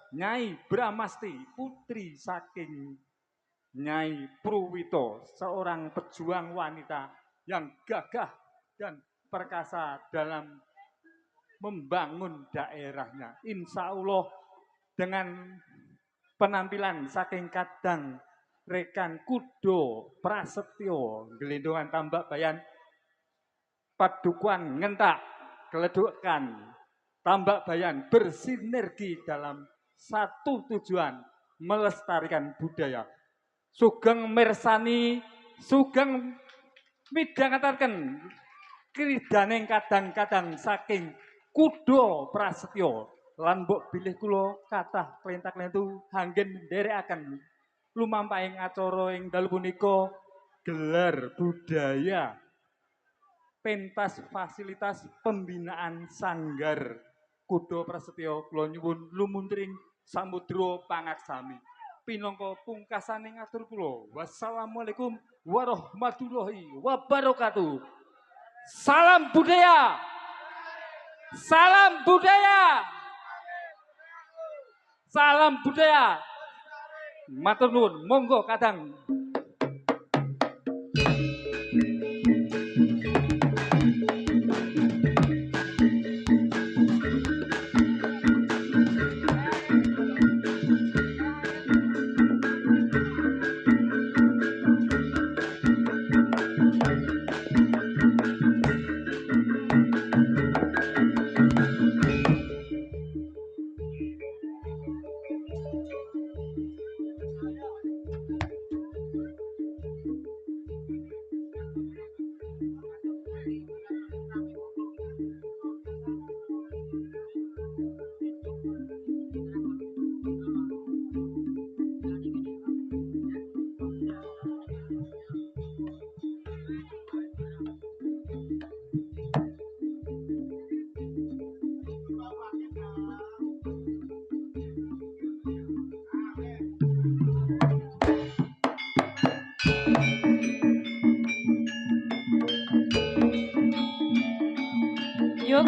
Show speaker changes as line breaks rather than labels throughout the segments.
Nyai Bramasti, putri saking Nyai Pruwito, seorang pejuang wanita yang gagah dan perkasa dalam membangun daerahnya. Insya Allah dengan penampilan saking kadang rekan Kudo Prasetyo, gelindungan tambak bayan, padukuan ngentak, keledukan tambak bayan bersinergi dalam satu tujuan melestarikan budaya. Sugeng mirsani, sugeng midhangetaken kridaning kadang-kadang saking Kudo Prasetyo lan mbok bilih kula kathah plentak-plentu anggen nderekaken lumampahing acara ing dalu punika gelar budaya pentas fasilitas pembinaan sanggar Kudo Prasetyo kula nyuwun lumuntring samudra pangaksami. Pinangka pungkasaning atur kula. Wassalamualaikum warahmatullahi wabarakatuh. Salam budaya. Salam budaya. Salam budaya. Matur nuwun, monggo kadang.
Yuk.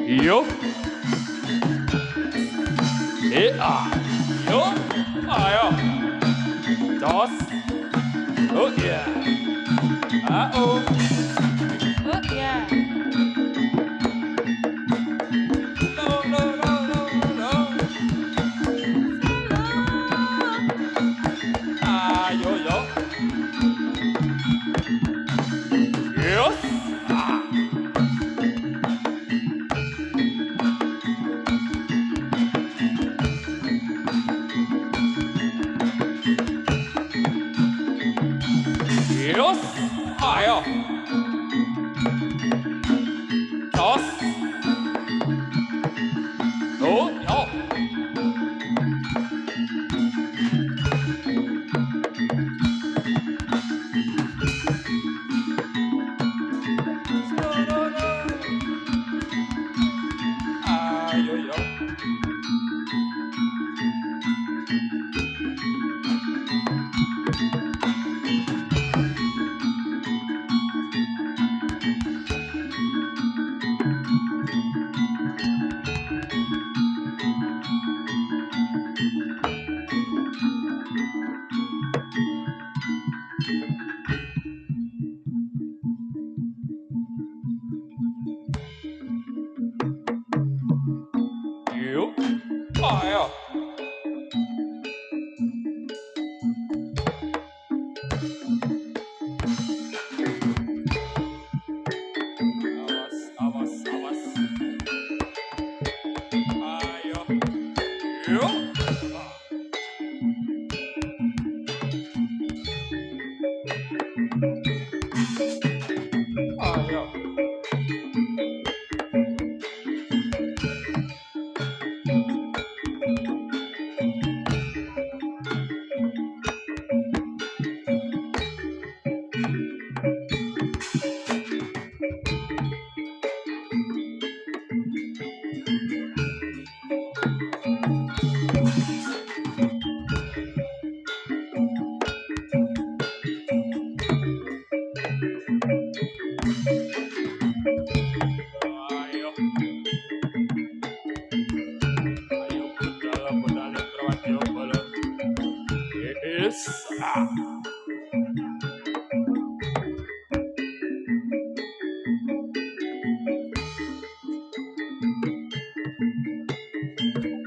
Yuk. Yuk. Ayo. Jos. Oh iya. Oh
ya.
No. Ayo yo. Yes. Yes. Ayo. Jos. Oh yo. Ayo yo. Yuk. Ayo. Awas. Ayo. Yuk. Ayo. Ayo. Ayo budal budal Prawadya bala. Yes.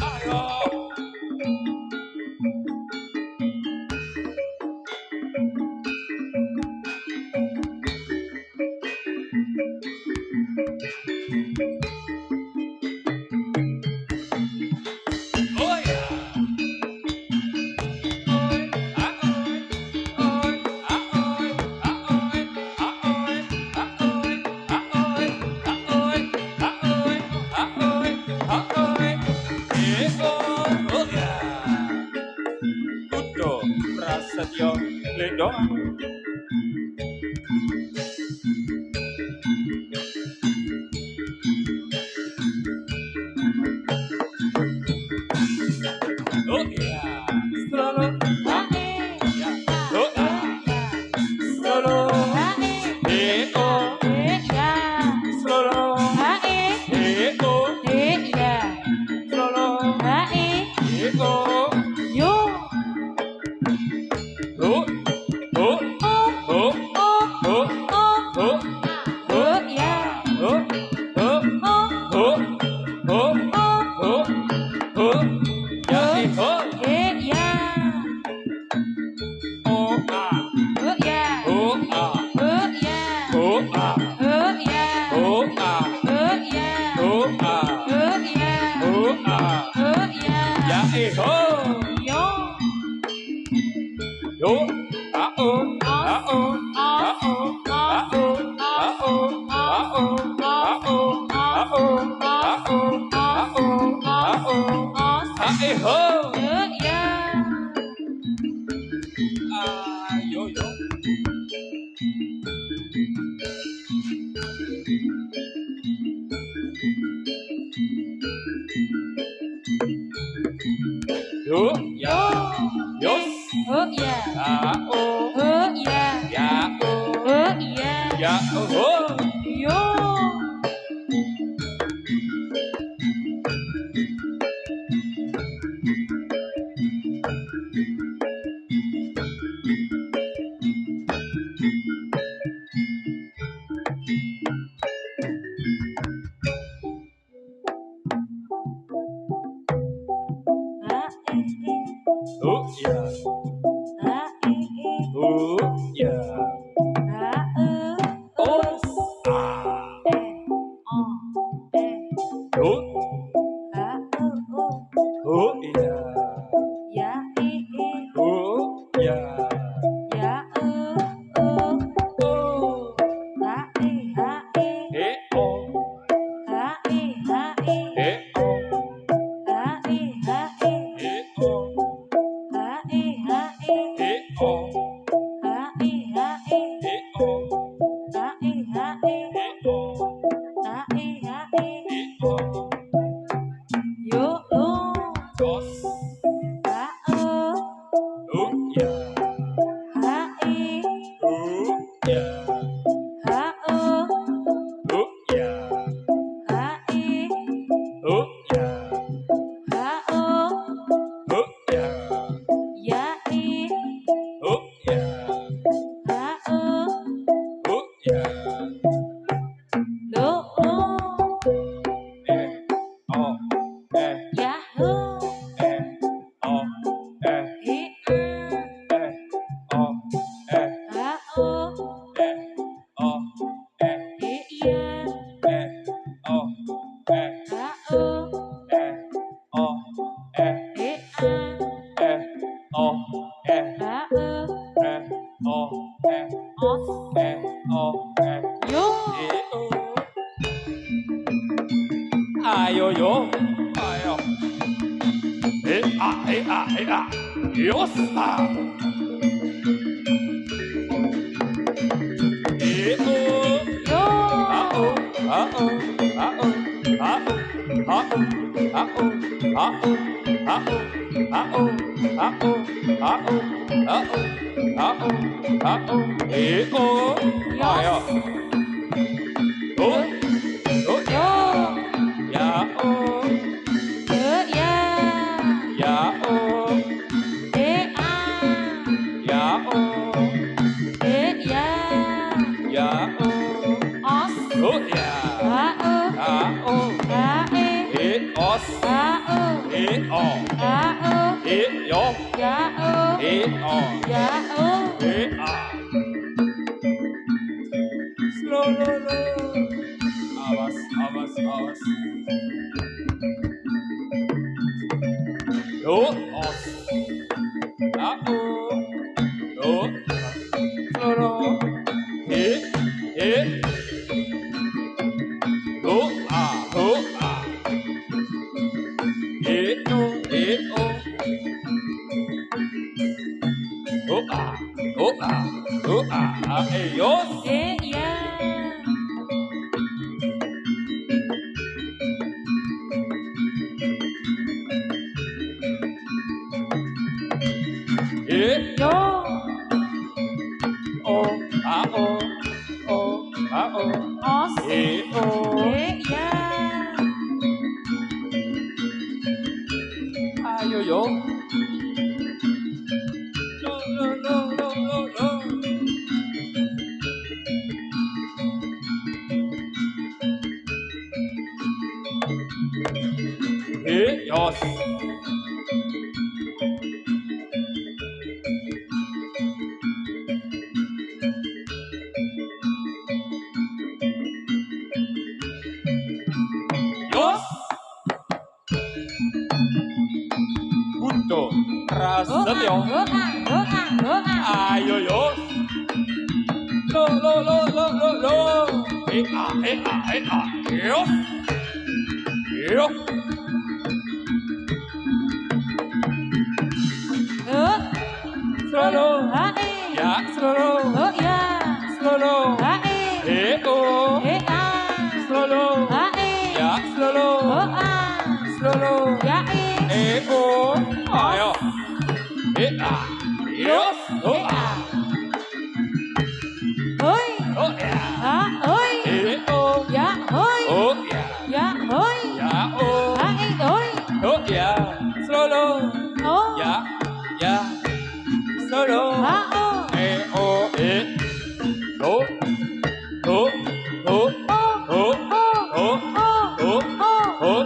Ayo. Oh ya. Prasetyo Lendo. Oh iya. Selalu. Ya. Oh selalu. Oh selalu. Oh selalu. Oh oh oh oh oh oh Ayo yo. Yo ya. Yos. Ya oh. Ya oh. Ya oh. Oh ya. Oh ya. Oh ah. Oh oh ya. Oh ya. Oh oh oh Ayo yo, ayo. Yos ah. Ayo. E yo.
Ya o.
E o.
Ya o.
E a. Slow lo lo. Awas awas awas. Yo os. A o. Yo. Slow lo. E e. Ho a ho a. E o e o. Ho a ho a ho a. Ayos.
Ya.
E
Yo.
o a o o a o.
Os.
E o.
Ya.
Ayo yo. Lo lo lo lo lo lo. E yos. Yos. Punto. Prasetyo. Ayo yos. Lo lo lo lo lo lo. E a e a e a. Yos. Yo. Solo. Ya solo. Solo. E o. Solo. Ya solo. Solo. E o. Ayo. E a. Yos. O a. O ya. E o. O ya. Ya o. O ya. Solo. Ya. Ya. Solo. E o e. O. O. O. O. O. O. O. O.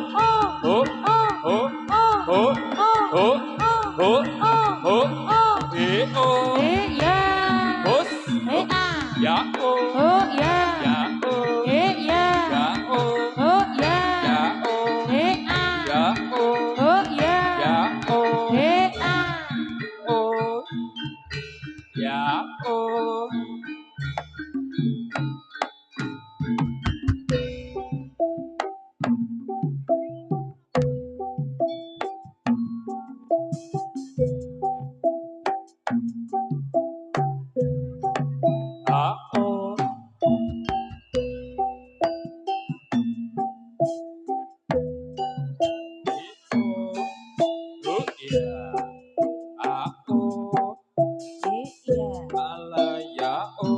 O. O. O. E o. Os. Ya o. Ya o. Ya o. Ya o. Ya o. Ya o. O. Ya o. A o. O ya. A o. Ala ya o.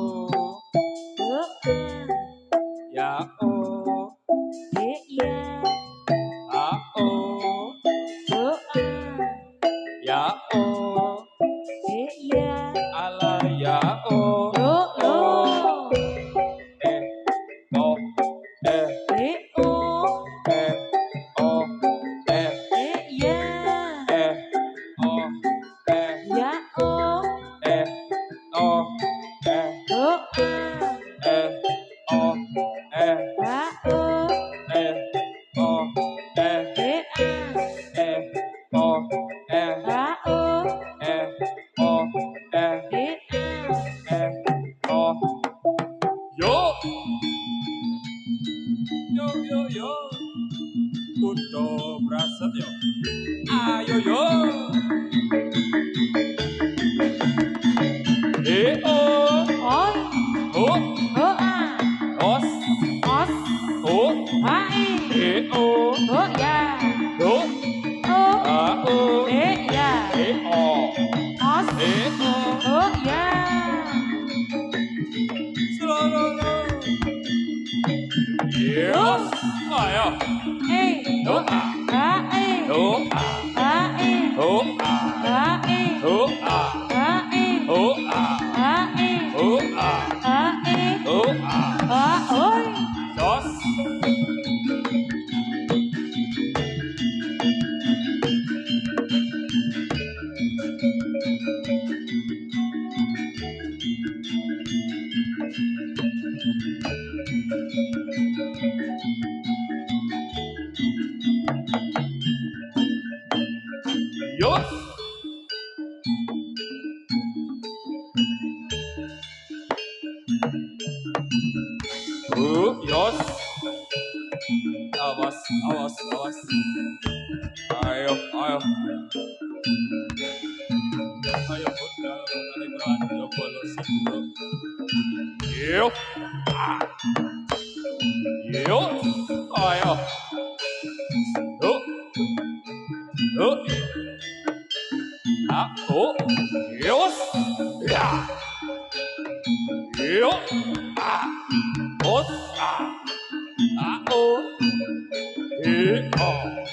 Ya o. A o. Ya o. Ala ya o. O. E. O. E. E. O. E. E. O. E. E. O. E. E. O. E. O. E. E. O. E. E. O. E. E. O. E. E. O. Yo. Yo yo yo. Kuto Prasetyo. Ayo yo. E o. O. Os. O. E o. Do. A o. E o. E o. Solo. Yes. Ayo. Do a. Do a. Do a. Do a. Do a. Do a. Do a. Dos. Yos. Yos. Awas, awas, awas. Ayo, ayo. Ayo, Bunda, Bunda Librando, Bolos, Yo. Yo. Ayo. Yo. Yo. Oh. Yos. Ya. Yo. Os. Oh. Oh.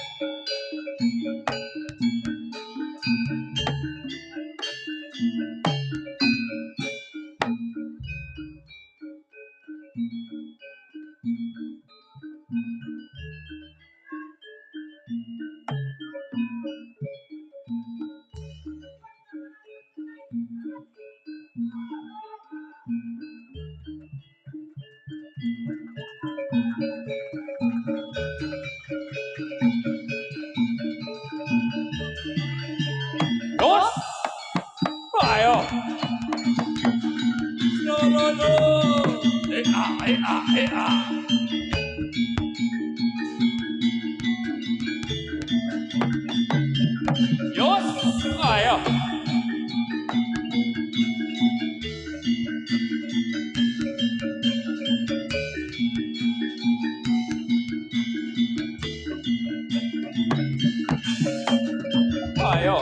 Yos. Ayo. Lo, lo, lo. Eh, ah. Yos. Ayo. Ayo.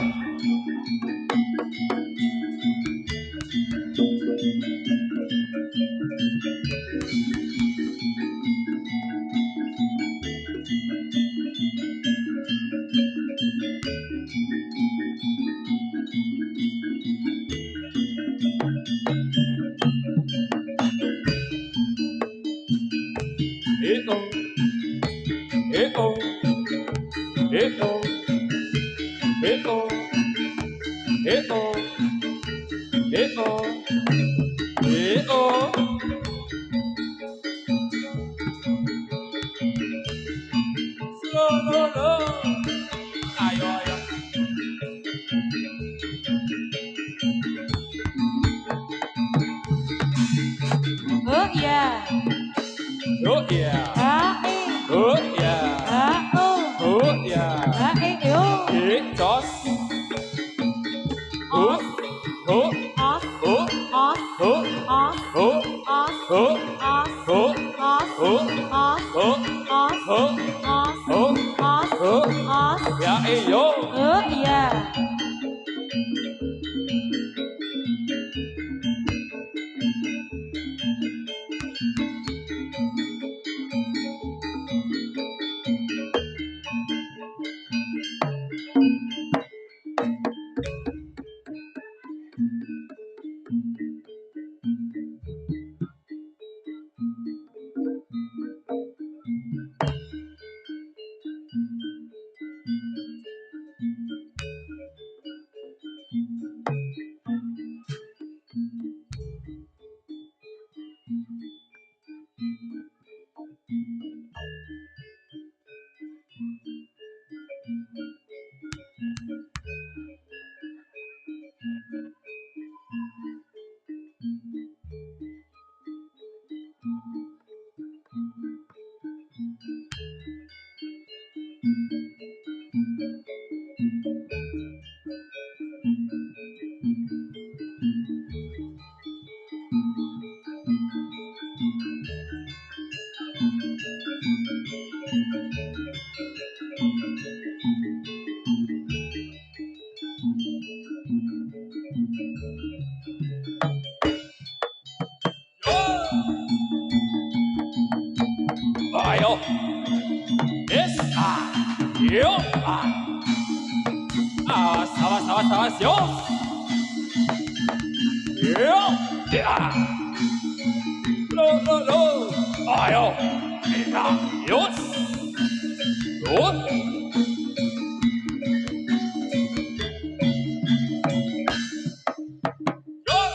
Eh, oh. Eh, oh. Eh, oh. Eh, oh. Eh, oh. Eh, oh. Eh, oh. Lo, lo, lo. Ayo, ayo.
Oh ya.
Oh, yeah.
Ae.
Oh, yeah.
Ao.
Oh, yeah.
Ae yo.
Eh, jos.
Os.
Oh,
Os.
oh,
Os.
oh,
Os.
oh,
Os.
oh,
Os.
oh,
Os.
oh,
Os.
oh,
Os.
oh,
Os.
oh,
Os.
oh.
Os.
Ya, yo.
Oh ya.
Ayo. Yes. Yo. Awas, awas, awas, awas. Yo. Yo. Ya. Lo, lo, lo. Ayo. Ya. Yos. Yo. Yos.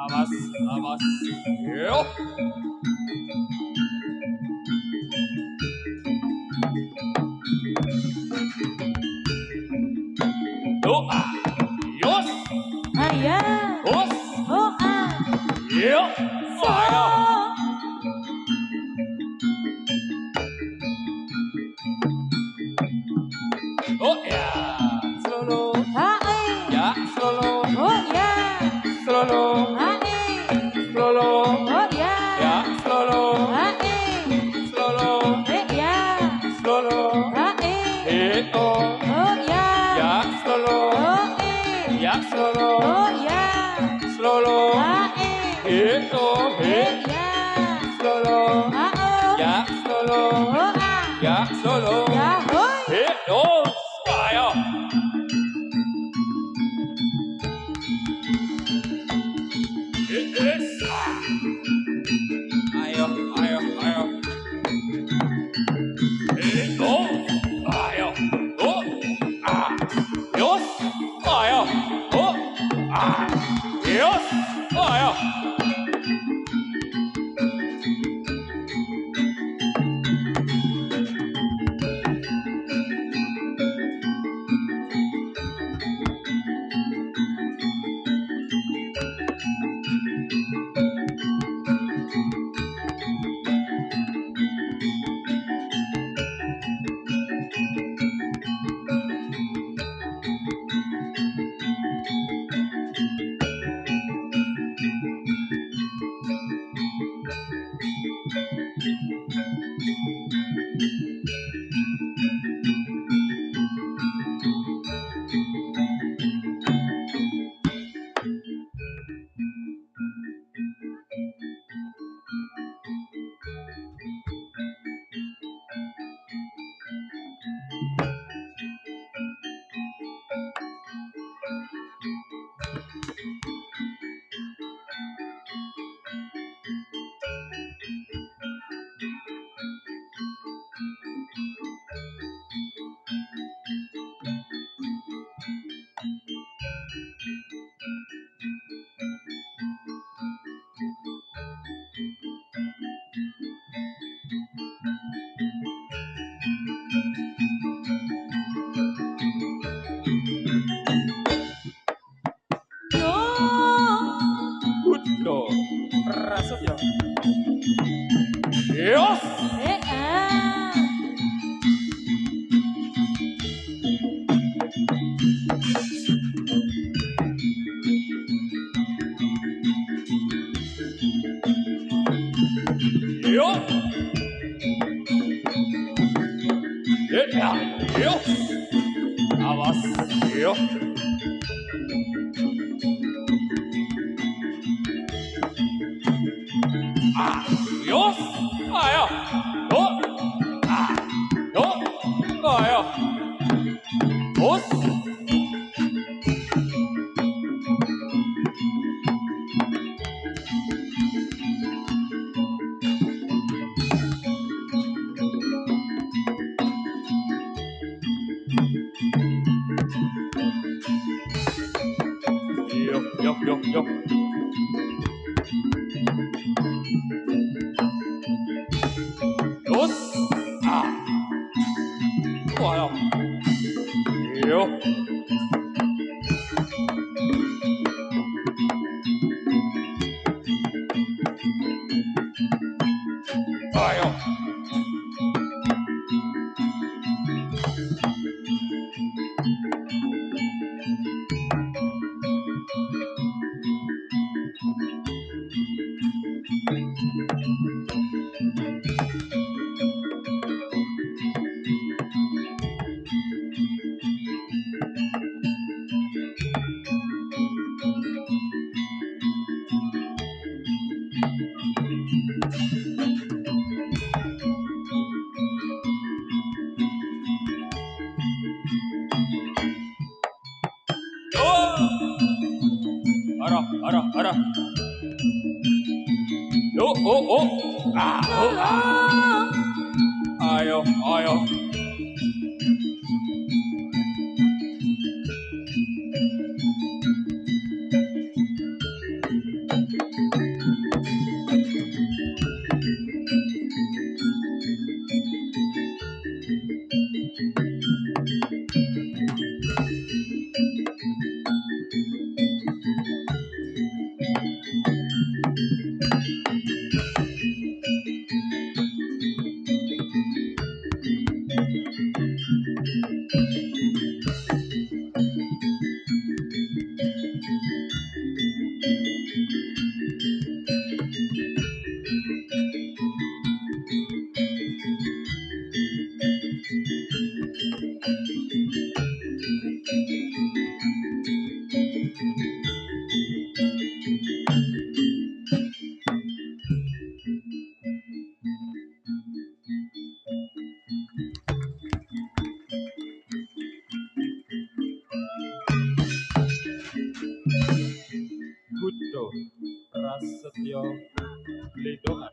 awas, awas. Yo. Doa. Yos.
Aya.
Os.
Oh ah.
Yo. Ayo. Oh ya. Solo.
Hae.
Ya. Solo.
Oh ya.
Solo.
Hae.
Solo.
Oh ya.
Ya. Solo.
Hae.
Solo.
Ya.
Solo.
Hae.
Oh.
Oh ya.
Ya. Solo.
Oh
Ya. Solo.
Oh ya.
Solo.
Hae.
Oh.
Ya.
Solo.
Hao.
Ya. Solo.
Oh ah.
Ya. Solo.
Ya hoi.
Oh. Ayo. Yes. Ayo, ayo, ayo. Oh. Ayo. Oh. Ah. Yes. Ayo. Oh. Ah. Yes. Ayo.
Yo.
Good Lord. Rasuk ya. Yes.
Ah.
Yo. Ya. Yo. Awas. Yo. Ah. Yes. Ayo. Oh. Ah. Yo. Ayo. Os. Yo. Yo. Yo. Yo. Os. Ah. Ayo. Yo. Ayo. Yo. Ara. Yo. Oh. Ah. Oh. Ah. Ayo. Ayo. Buddha Prasetyo Ledoan